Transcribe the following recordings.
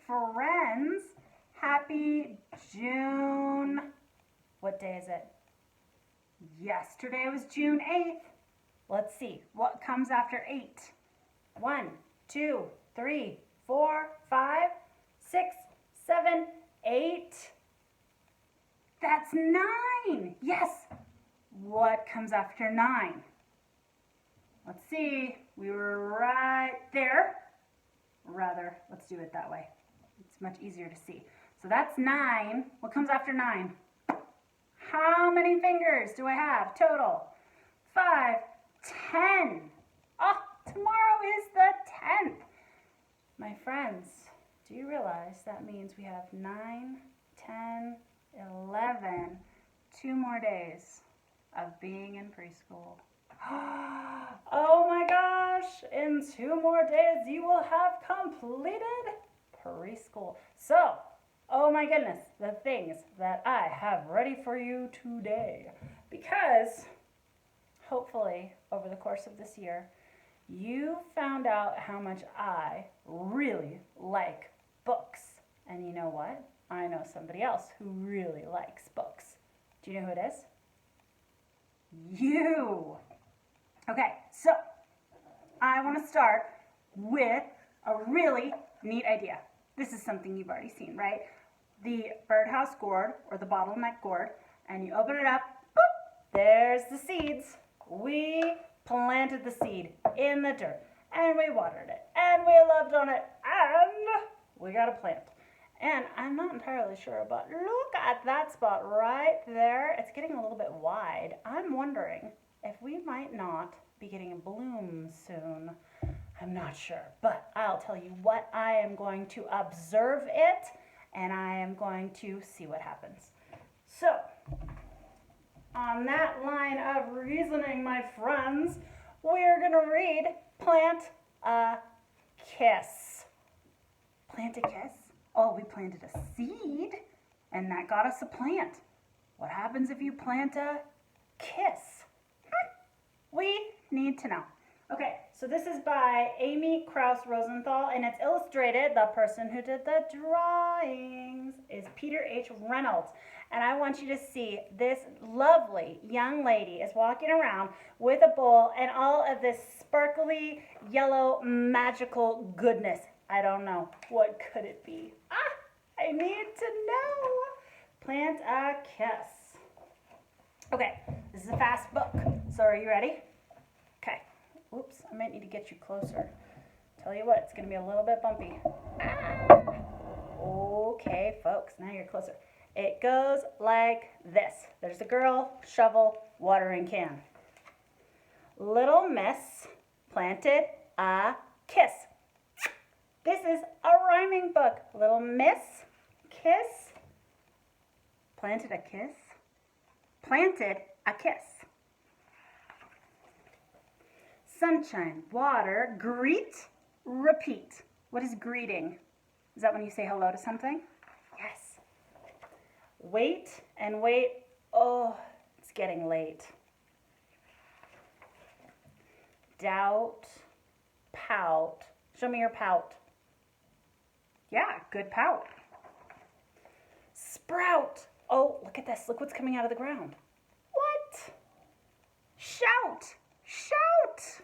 friends. Happy June. What day is it? Yesterday was June 8th. Let's see, what comes after 8? 1, 2, 3, 4, 5, 6, 7, 8. That's 9. Yes. What comes after 9? Let's see. We were right there. Rather, let's do it that way. It's much easier to see. So that's 9. What comes after 9? How many fingers do I have total? 5, 10. Oh, tomorrow is the 10th. My friends, do you realize that means we have 9, 10, 11, 2 more days of being in preschool. Oh my gosh, in 2 more days you will have completed preschool. So, oh my goodness, the things that I have ready for you today. Because hopefully over the course of this year, you found out how much I really like books. And you know what? I know somebody else who really likes books. Do you know who it is? You! Okay, so I want to start with a really neat idea. This is something you've already seen, right? The birdhouse gourd, or the bottleneck gourd, and you open it up, boop, there's the seeds. We planted the seed in the dirt, and we watered it, and we loved on it, and we got a plant. And I'm not entirely sure, but look at that spot right there. It's getting a little bit wide. I'm wondering if we might not be getting a bloom soon. I'm not sure, but I'll tell you what, I am going to observe it, and I am going to see what happens. So, on that line of reasoning, my friends, we're going to read Plant a Kiss. Plant a kiss? Oh, we planted a seed, and that got us a plant. What happens if you plant a kiss? We need to know. Okay, so this is by Amy Krause Rosenthal, and it's illustrated. The person who did the drawings is Peter H. Reynolds. And I want you to see this lovely young lady is walking around with a bowl and all of this sparkly, yellow, magical goodness. I don't know. What could it be? I need to know. Plant a kiss. Okay, this is a fast book. So are you ready? Okay. Oops, I might need to get you closer. Tell you what, it's going to be a little bit bumpy. Okay, folks, now you're closer. It goes like this. There's a girl, shovel, watering can. Little Miss planted a kiss. This is a rhyming book. Little Miss, kiss, planted a kiss, planted a kiss. Sunshine, water, greet, repeat. What is greeting? Is that when you say hello to something? Yes. Wait and wait. Oh, it's getting late. Doubt, pout. Show me your pout. Yeah, good pout. Sprout. Oh, look at this. Look what's coming out of the ground. What? Shout. Shout.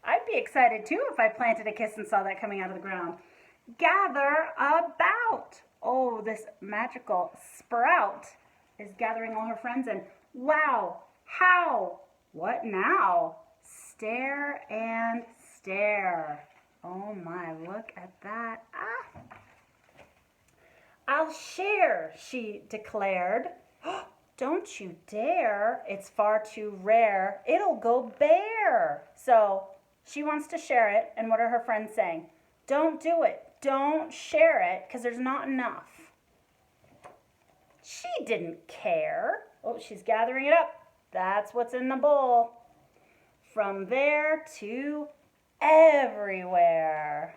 I'd be excited too if I planted a kiss and saw that coming out of the ground. Gather about. Oh, this magical sprout is gathering all her friends and wow, how, what now? Stare and stare. Oh my, look at that. I'll share, she declared. Don't you dare. It's far too rare. It'll go bare. So she wants to share it. And what are her friends saying? Don't do it. Don't share it because there's not enough. She didn't care. Oh, she's gathering it up. That's what's in the bowl. From there to everywhere.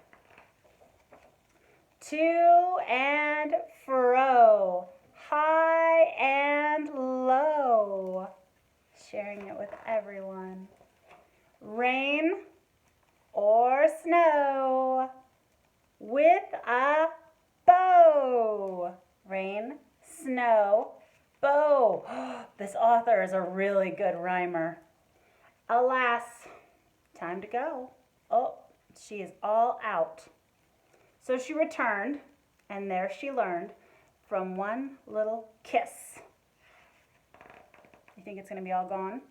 To and fro. High and low. Sharing it with everyone. Rain or snow. With a author is a really good rhymer. Alas, time to go. Oh, she is all out. So she returned, and there she learned from one little kiss. You think it's going to be all gone?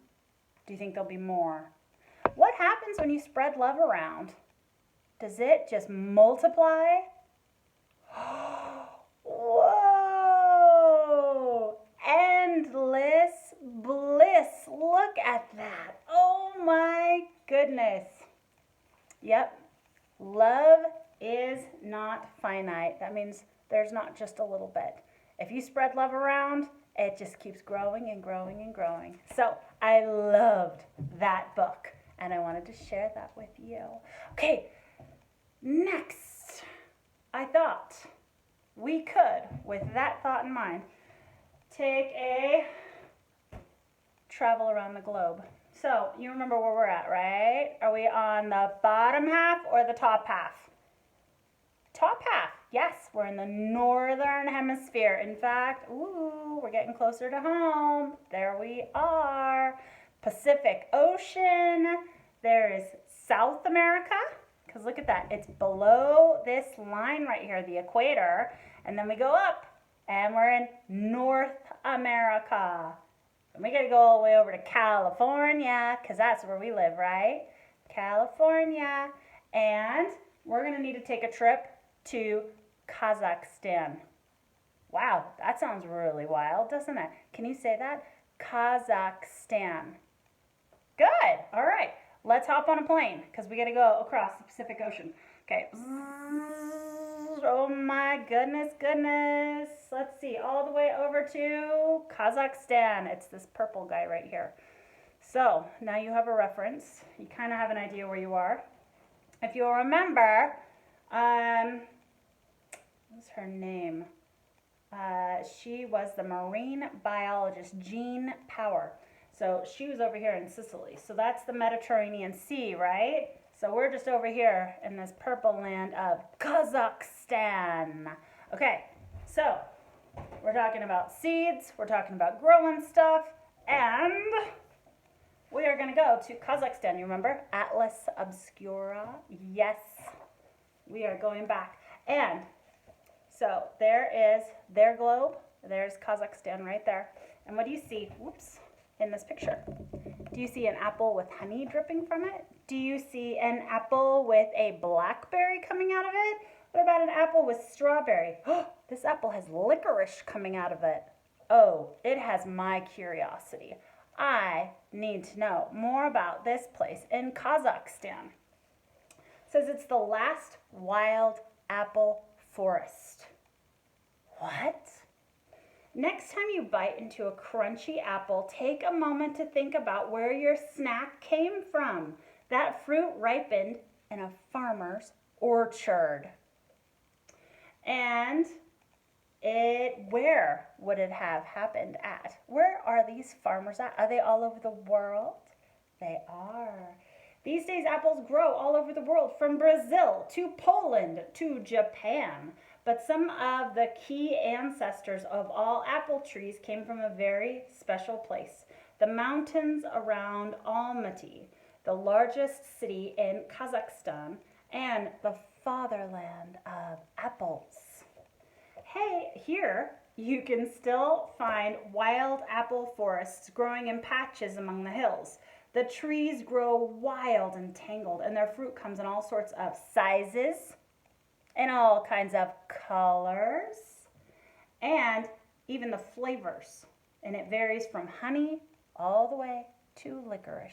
Do you think there'll be more? What happens when you spread love around? Does it just multiply? Whoa! Endless bliss. Look at that. Oh my goodness. Yep. Love is not finite. That means there's not just a little bit. If you spread love around, it just keeps growing and growing and growing. So I loved that book, and I wanted to share that with you. Okay, next, I thought we could, with that thought in mind, take a travel around the globe. So you remember where we're at, right? Are we on the bottom half or the top half? Top half. Yes, we're in the northern hemisphere. In fact, ooh, we're getting closer to home. There we are. Pacific Ocean. There is South America, because look at that. It's below this line right here, the equator. And then we go up, and we're in North America. And we got to go all the way over to California, because that's where we live, right? California. And we're going to need to take a trip to Kazakhstan. Wow, that sounds really wild, doesn't it? Can you say that? Kazakhstan. Good. All right. Let's hop on a plane because we got to go across the Pacific Ocean. Okay. Oh my goodness. Let's see. All the way over to Kazakhstan. It's this purple guy right here. So now you have a reference. You kind of have an idea where you are. If you'll remember, what's her name? She was the marine biologist, Jean Power. So she was over here in Sicily. So that's the Mediterranean Sea, right? So we're just over here in this purple land of Kazakhstan. Okay, so we're talking about seeds, we're talking about growing stuff, and we are going to go to Kazakhstan. You remember? Atlas Obscura. Yes, we are going back. And so there is their globe. There's Kazakhstan right there. And what do you see? Whoops. In this picture. Do you see an apple with honey dripping from it? Do you see an apple with a blackberry coming out of it? What about an apple with strawberry? This apple has licorice coming out of it. Oh, it has my curiosity. I need to know more about this place in Kazakhstan. It says it's the last wild apple forest. What? Next time you bite into a crunchy apple, take a moment to think about where your snack came from. That fruit ripened in a farmer's orchard. And where would it have happened at? Where are these farmers at? Are they all over the world? They are. These days, apples grow all over the world, from Brazil to Poland to Japan. But some of the key ancestors of all apple trees came from a very special place, the mountains around Almaty, the largest city in Kazakhstan, and the fatherland of apples. Hey, here you can still find wild apple forests growing in patches among the hills. The trees grow wild and tangled, and their fruit comes in all sorts of sizes, in all kinds of colors, and even the flavors. And it varies from honey all the way to licorice.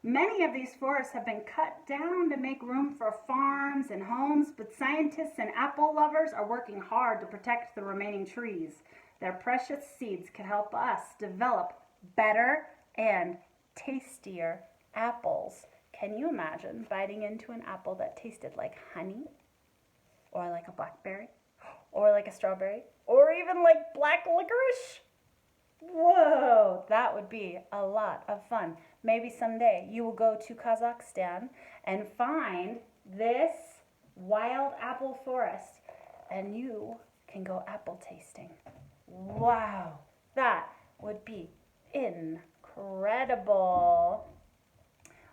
Many of these forests have been cut down to make room for farms and homes, but scientists and apple lovers are working hard to protect the remaining trees. Their precious seeds can help us develop better and tastier apples. Can you imagine biting into an apple that tasted like honey, or like a blackberry, or like a strawberry, or even like black licorice? Whoa, that would be a lot of fun. Maybe someday you will go to Kazakhstan and find this wild apple forest, and you can go apple tasting. Wow, that would be incredible.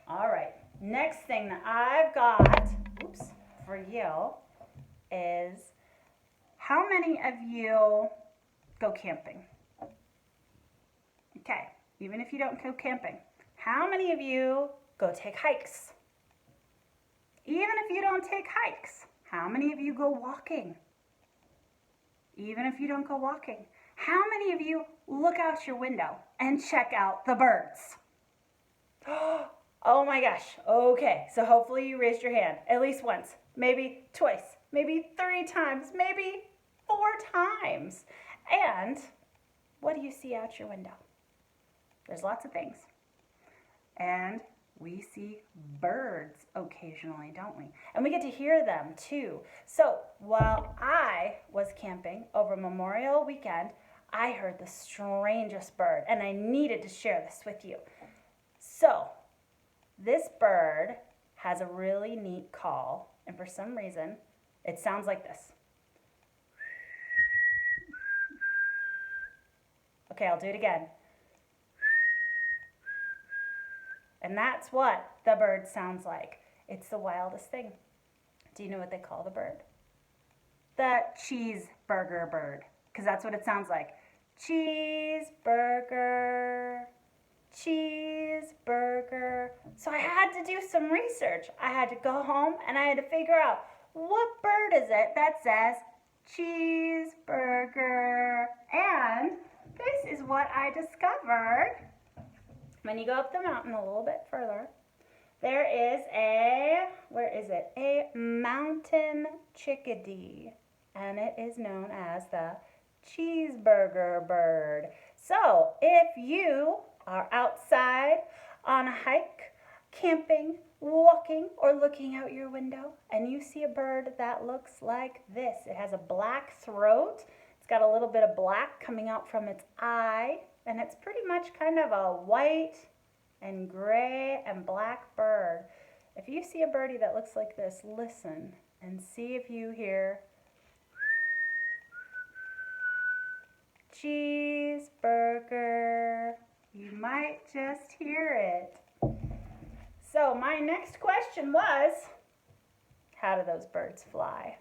All right, next thing that I've got, for you is, how many of you go camping? Okay, even if you don't go camping, how many of you go take hikes? Even if you don't take hikes, how many of you go walking? Even if you don't go walking, how many of you look out your window and check out the birds? Oh my gosh. Okay, so hopefully you raised your hand at least once, maybe twice, maybe 3 times, maybe 4 times. And what do you see out your window? There's lots of things. And we see birds occasionally, don't we? And we get to hear them too. So while I was camping over Memorial Weekend, I heard the strangest bird, and I needed to share this with you. So this bird has a really neat call, and for some reason, it sounds like this. Okay, I'll do it again. And that's what the bird sounds like. It's the wildest thing. Do you know what they call the bird? The cheeseburger bird, because that's what it sounds like. Cheeseburger, cheeseburger. So I had to do some research. I had to go home and I had to figure out, what bird is it that says cheeseburger? And this is what I discovered. When you go up the mountain a little bit further, there is a mountain chickadee, and it is known as the cheeseburger bird. So if you are outside on a hike, camping, walking, or looking out your window, and you see a bird that looks like this, it has a black throat, it's got a little bit of black coming out from its eye, and it's pretty much kind of a white and gray and black bird. If you see a birdie that looks like this, listen and see if you hear cheeseburger. You might just hear it. So my next question was, how do those birds fly?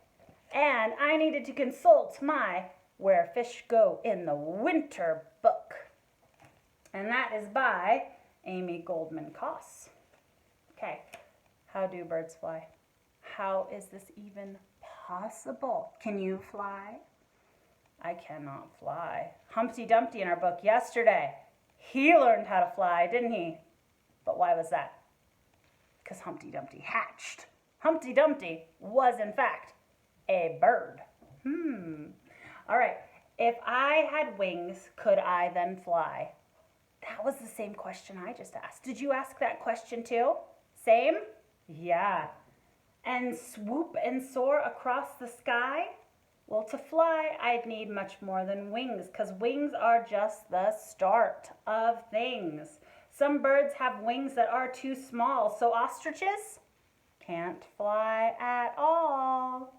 And I needed to consult my Where Fish Go in the Winter book. And that is by Amy Goldman Koss. Okay, how do birds fly? How is this even possible? Can you fly? I cannot fly. Humpty Dumpty in our book yesterday, he learned how to fly, didn't he? But why was that? Because Humpty Dumpty hatched. Humpty Dumpty was, in fact, a bird. All right, if I had wings, could I then fly? That was the same question I just asked. Did you ask that question too? Same? Yeah. And swoop and soar across the sky? Well, to fly, I'd need much more than wings, because wings are just the start of things. Some birds have wings that are too small, so ostriches can't fly at all.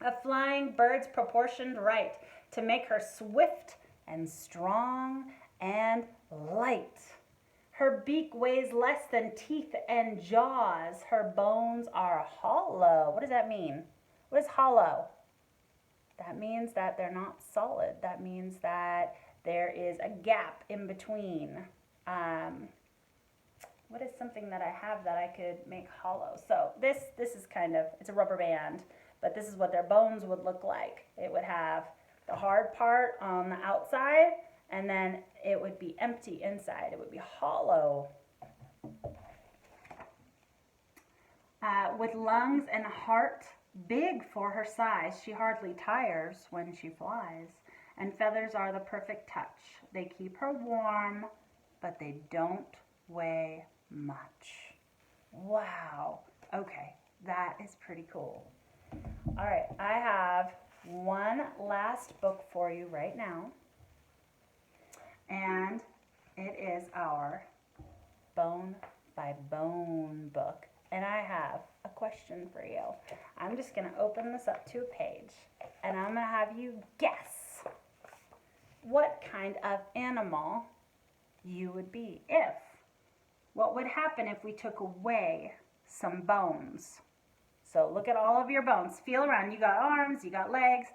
A flying bird's proportioned right to make her swift and strong and light. Her beak weighs less than teeth and jaws. Her bones are hollow. What does that mean? What is hollow? That means that they're not solid. That means that there is a gap in between. What is something that I have that I could make hollow? So this is kind of, it's a rubber band, but this is what their bones would look like. It would have the hard part on the outside, and then it would be empty inside. It would be hollow. With lungs and a heart big for her size, she hardly tires when she flies. And feathers are the perfect touch. They keep her warm, but they don't weigh much. Wow. Okay, that is pretty cool. All right, I have one last book for you right now. And it is our Bone by Bone book. And I have a question for you. I'm just going to open this up to a page, and I'm going to have you guess what kind of animal you would be if. What would happen if we took away some bones? So look at all of your bones. Feel around. You got arms, you got legs.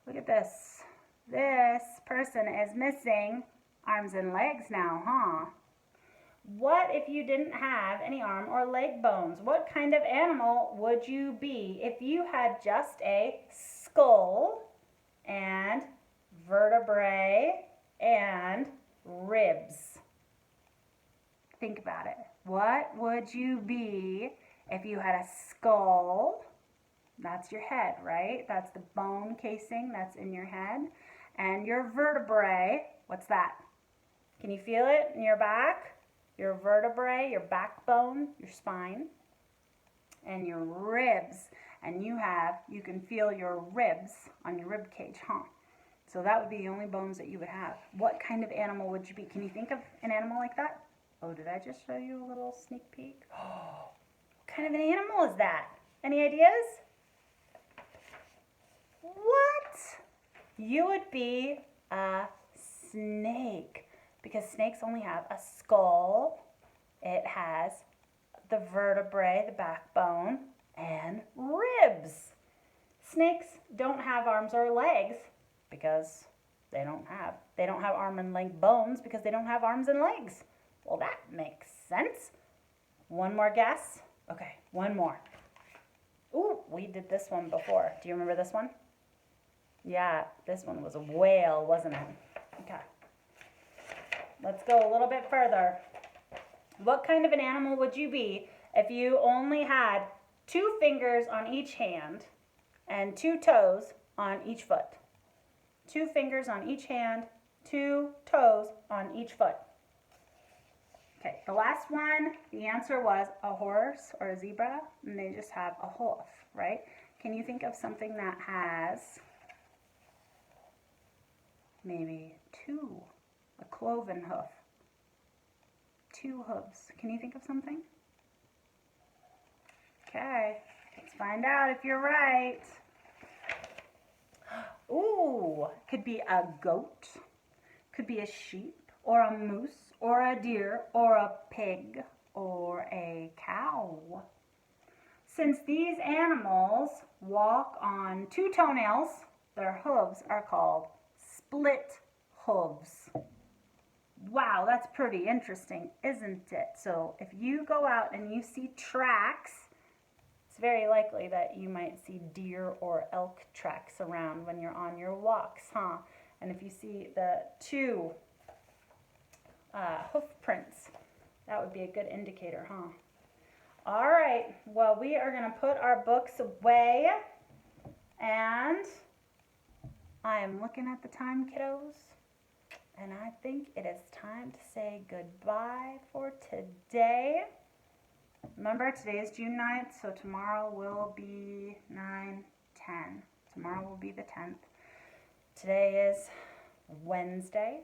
Look at this. This person is missing arms and legs now, huh? What if you didn't have any arm or leg bones? What kind of animal would you be if you had just a skull and vertebrae and ribs? Think about it. What would you be if you had a skull? That's your head, right? That's the bone casing that's in your head. And your vertebrae, what's that? Can you feel it in your back? Your vertebrae, your backbone, your spine, and your ribs. And you can feel your ribs on your rib cage, huh? So that would be the only bones that you would have. What kind of animal would you be? Can you think of an animal like that? Oh, did I just show you a little sneak peek? Oh, what kind of an animal is that? Any ideas? What? You would be a snake, because snakes only have a skull. It has the vertebrae, the backbone, and ribs. Snakes don't have arms or legs because they don't have arm and leg bones because they don't have arms and legs. Well, that makes sense. One more guess? Okay, one more. Ooh, we did this one before. Do you remember this one? Yeah, this one was a whale, wasn't it? Okay. Let's go a little bit further. What kind of an animal would you be if you only had 2 fingers on each hand and 2 toes on each foot? 2 fingers on each hand, 2 toes on each foot. Okay, the last one, the answer was a horse or a zebra, and they just have a hoof, right? Can you think of something that has maybe 2, a cloven hoof, 2 hooves? Can you think of something? Okay, let's find out if you're right. Ooh, could be a goat, could be a sheep, or a moose, or a deer, or a pig, or a cow. Since these animals walk on 2 toenails, their hooves are called split hooves. Wow, that's pretty interesting, isn't it? So if you go out and you see tracks, it's very likely that you might see deer or elk tracks around when you're on your walks, huh? And if you see the 2 hoof prints, that would be a good indicator, huh? All right, well, we are going to put our books away, and I am looking at the time, kiddos, and I think it is time to say goodbye for today. Remember, today is June 9th, so tomorrow will be 9/10. Tomorrow will be the 10th. Today is Wednesday,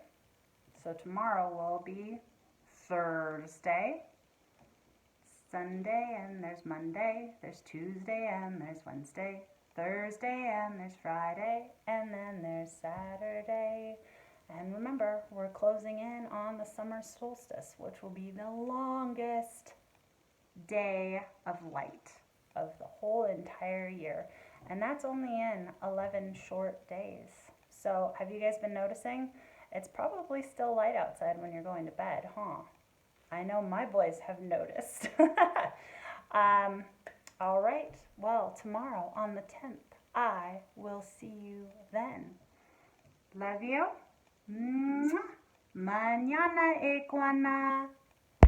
so tomorrow will be Thursday, Sunday, and there's Monday, there's Tuesday, and there's Wednesday, Thursday, and there's Friday, and then there's Saturday. And remember, we're closing in on the summer solstice, which will be the longest day of light of the whole entire year. And that's only in 11 short days. So have you guys been noticing? It's probably still light outside when you're going to bed, huh? I know my boys have noticed. All right, well, tomorrow on the 10th, I will see you then. Love you. Mañana, Iguana.